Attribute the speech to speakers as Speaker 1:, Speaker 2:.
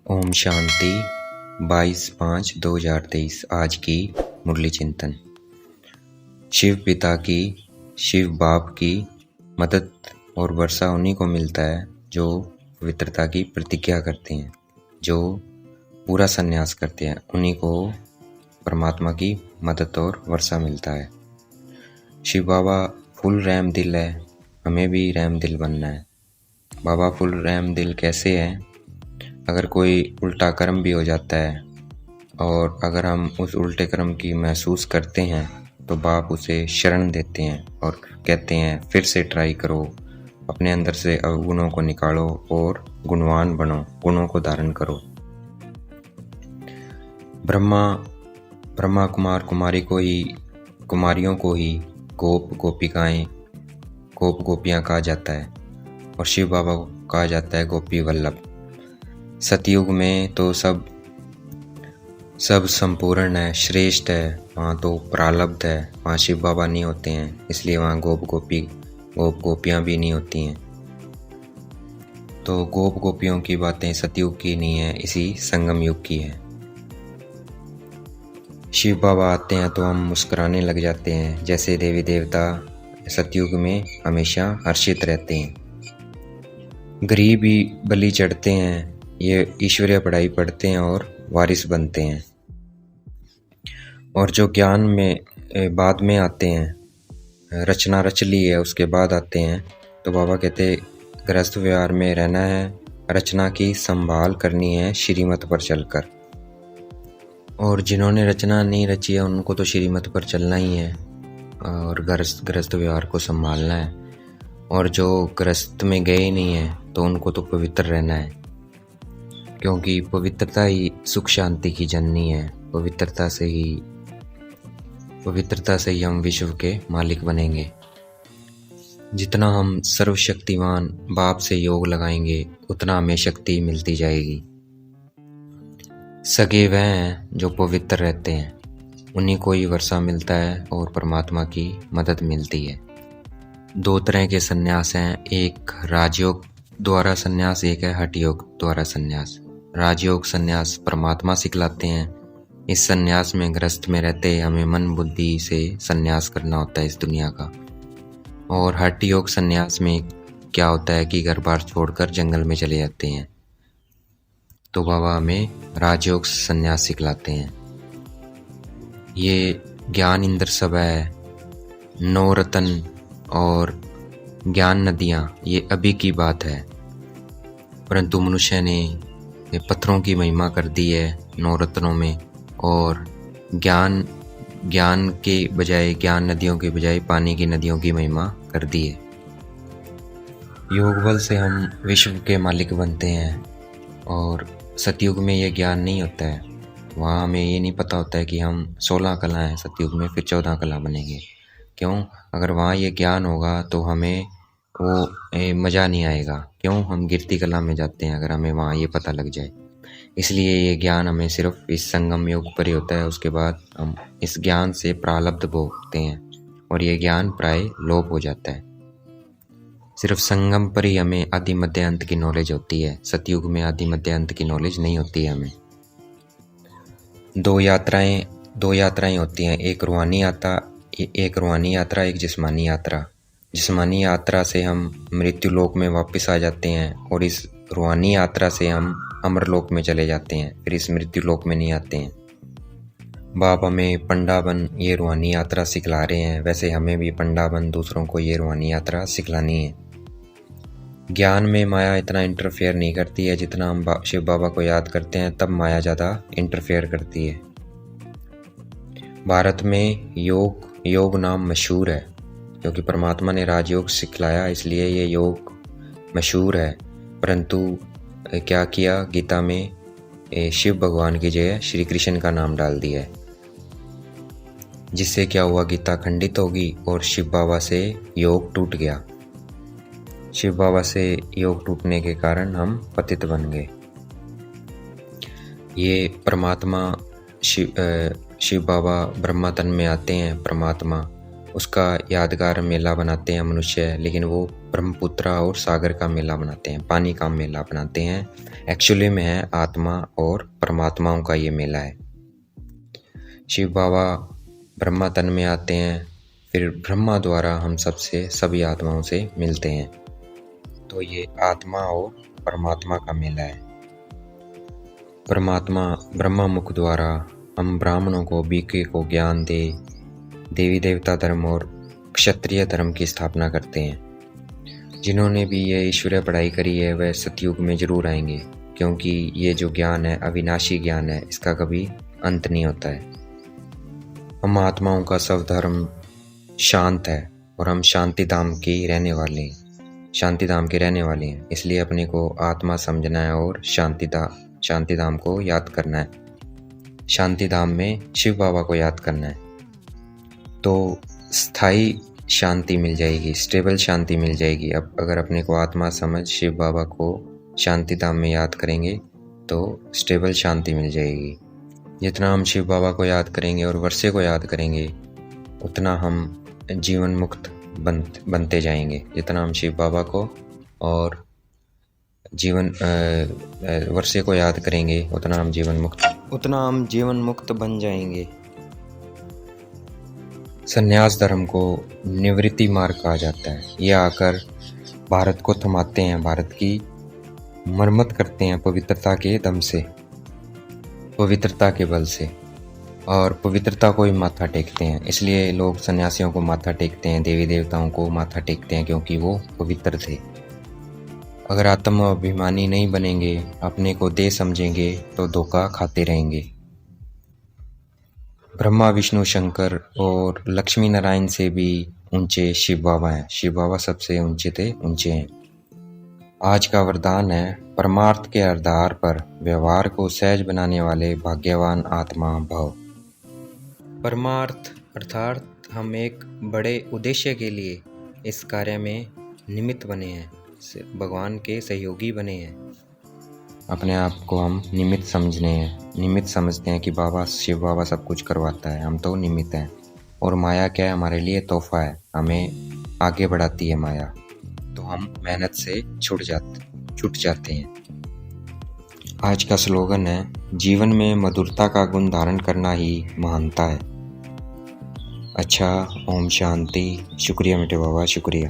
Speaker 1: ओम शांति 22/5/2023। आज की मुरली चिंतन। शिव पिता की, शिव बाप की मदद और वर्षा उन्हीं को मिलता है जो पवित्रता की प्रतिज्ञा करते हैं, जो पूरा संन्यास करते हैं। उन्हीं को परमात्मा की मदद और वर्षा मिलता है। शिव बाबा फुल रहम दिल है, हमें भी रहम दिल बनना है। बाबा फुल रहम दिल कैसे है? अगर कोई उल्टा कर्म भी हो जाता है और अगर हम उस उल्टे कर्म की महसूस करते हैं तो बाप उसे शरण देते हैं और कहते हैं फिर से ट्राई करो, अपने अंदर से अवगुणों को निकालो और गुणवान बनो, गुणों को धारण करो। ब्रह्मा कुमार कुमारियों को ही गोप गोपियाँ कहा जाता है और शिव बाबा को कहा जाता है गोपी वल्लभ। सतयुग में तो सब संपूर्ण है, श्रेष्ठ है। वहाँ तो प्रारब्ध है, वहाँ शिव बाबा नहीं होते हैं, इसलिए वहाँ गोप गोपियाँ भी नहीं होती हैं। तो गोप गोपियों की बातें सतयुग की नहीं है, इसी संगम युग की है। शिव बाबा आते हैं तो हम मुस्कुराने लग जाते हैं, जैसे देवी देवता सतयुग में हमेशा हर्षित रहते हैं। गरीब ही बलि चढ़ते हैं, ये ईश्वरीय पढ़ाई पढ़ते हैं और वारिस बनते हैं। और जो ज्ञान में बाद में आते हैं, रचना रच ली है उसके बाद आते हैं, तो बाबा कहते गृहस्थ व्यवहार में रहना है, रचना की संभाल करनी है श्रीमत पर चलकर। और जिन्होंने रचना नहीं रची है उनको तो श्रीमत पर चलना ही है और गृहस्थ व्यवहार को संभालना है। और जो गृहस्थ में गए नहीं है तो उनको तो पवित्र रहना है, क्योंकि पवित्रता ही सुख शांति की जननी है। पवित्रता से ही हम विश्व के मालिक बनेंगे। जितना हम सर्वशक्तिमान बाप से योग लगाएंगे उतना हमें शक्ति मिलती जाएगी। सगे वह हैं जो पवित्र रहते हैं, उन्हीं को ही वर्षा मिलता है और परमात्मा की मदद मिलती है। दो तरह के संन्यास हैं, एक राजयोग द्वारा संन्यास, एक है हठ योग द्वारा संन्यास। राजयोग संन्यास परमात्मा सिखलाते हैं। इस संन्यास में गृहस्थ में रहते हमें मन बुद्धि से संन्यास करना होता है इस दुनिया का। और हठ योग संन्यास में क्या होता है कि घर बार छोड़कर जंगल में चले जाते हैं। तो बाबा हमें राजयोग संन्यास सिखलाते हैं। ये ज्ञान इंद्र सभा है, नौ रतन और ज्ञान नदियाँ, ये अभी की बात है। परंतु मनुष्य ने पत्थरों की महिमा कर दी है नौ रत्नों में, और ज्ञान के बजाय, ज्ञान नदियों के बजाय पानी की नदियों की महिमा कर दी है। योग बल से हम विश्व के मालिक बनते हैं। और सतयुग में ये ज्ञान नहीं होता है, वहाँ हमें ये नहीं पता होता है कि हम 16 कला हैं सतयुग में, फिर 14 कला बनेंगे। क्यों? अगर वहाँ ये ज्ञान होगा तो हमें वो मज़ा नहीं आएगा। क्यों? हम गिरती कला में जाते हैं अगर हमें वहाँ ये पता लग जाए। इसलिए ये ज्ञान हमें सिर्फ इस संगम योग पर ही होता है। उसके बाद हम इस ज्ञान से प्रारब्ध भोगते हैं और ये ज्ञान प्राय लोप हो जाता है। सिर्फ संगम पर ही हमें आदि मध्य अंत की नॉलेज होती है, सतयुग में आदि मध्य अंत की नॉलेज नहीं होती है हमें। दो यात्राएं होती हैं, एक रूहानी यात्रा, एक जिस्मानी यात्रा। जिस्मानी यात्रा से हम मृत्यु लोक में वापस आ जाते हैं और इस रूहानी यात्रा से हम अमर लोक में चले जाते हैं, फिर इस मृत्यु लोक में नहीं आते हैं। बाप हमें पंडा बन ये रूहानी यात्रा सिखला रहे हैं, वैसे हमें भी पंडा बन दूसरों को ये रूहानी यात्रा सिखलानी है। ज्ञान में माया इतना इंटरफेयर नहीं करती है, जितना हम शिव बाबा को याद करते हैं तब माया ज़्यादा इंटरफेयर करती है। भारत में योग नाम मशहूर है, क्योंकि परमात्मा ने राजयोग सिखलाया इसलिए ये योग मशहूर है। परंतु क्या किया, गीता में शिव भगवान की जगह श्री कृष्ण का नाम डाल दिया है, जिससे क्या हुआ, गीता खंडित होगी और शिव बाबा से योग टूट गया। शिव बाबा से योग टूटने के कारण हम पतित बन गए। ये परमात्मा शिव बाबा ब्रह्मा तन में आते हैं, परमात्मा उसका यादगार मेला बनाते हैं मनुष्य, लेकिन वो ब्रह्मपुत्रा और सागर का मेला बनाते हैं, पानी का मेला बनाते हैं। एक्चुअली में है आत्मा और परमात्माओं का ये मेला है। शिव बाबा ब्रह्मा तन में आते हैं, फिर ब्रह्मा द्वारा हम सबसे सभी आत्माओं से मिलते हैं। तो ये आत्मा और परमात्मा का मेला है। परमात्मा ब्रह्मा मुख द्वारा हम ब्राह्मणों को बीके को ज्ञान दे देवी देवता धर्म और क्षत्रिय धर्म की स्थापना करते हैं। जिन्होंने भी ये ईश्वरीय पढ़ाई करी है वह सतयुग में जरूर आएंगे, क्योंकि ये जो ज्ञान है अविनाशी ज्ञान है, इसका कभी अंत नहीं होता है। हम आत्माओं का सब धर्म शांत है और हम शांति धाम के रहने वाले हैं। इसलिए अपने को आत्मा समझना है और शांति धाम को याद करना है। शांति धाम में शिव बाबा को याद करना है, तो स्थायी शांति मिल जाएगी, स्टेबल शांति मिल जाएगी। अब अगर अपने को आत्मा समझ शिव बाबा को शांति धाम में याद करेंगे तो स्टेबल शांति मिल जाएगी। जितना हम शिव बाबा को याद करेंगे और वर्षे को याद करेंगे उतना हम जीवन मुक्त बनते जाएंगे। जितना हम शिव बाबा को और वर्षे को याद करेंगे उतना हम जीवन मुक्त बन जाएंगे। संन्यास धर्म को निवृत्ति मार्ग कहा जाता है। ये आकर भारत को थमाते हैं, भारत की मरम्मत करते हैं पवित्रता के दम से, पवित्रता के बल से, और पवित्रता को ही माथा टेकते हैं। इसलिए लोग सन्यासियों को माथा टेकते हैं, देवी देवताओं को माथा टेकते हैं, क्योंकि वो पवित्र थे। अगर आत्म अभिमानी नहीं बनेंगे, अपने को दे समझेंगे तो धोखा खाते रहेंगे। ब्रह्मा विष्णु शंकर और लक्ष्मी नारायण से भी ऊंचे शिव बाबा हैं। शिव बाबा सबसे ऊंचे हैं। आज का वरदान है परमार्थ के आधार पर व्यवहार को सहज बनाने वाले भाग्यवान आत्मा भव। परमार्थ अर्थात हम एक बड़े उद्देश्य के लिए इस कार्य में निमित्त बने हैं, भगवान के सहयोगी बने हैं। अपने आप को हम निमित्त समझते हैं कि शिव बाबा सब कुछ करवाता है, हम तो निमित्त हैं। और माया क्या है? हमारे लिए तोहफा है, हमें आगे बढ़ाती है माया, तो हम मेहनत से छूट जाते हैं। आज का स्लोगन है, जीवन में मधुरता का गुण धारण करना ही महानता है। अच्छा, ओम शांति। शुक्रिया मेरे बाबा, शुक्रिया।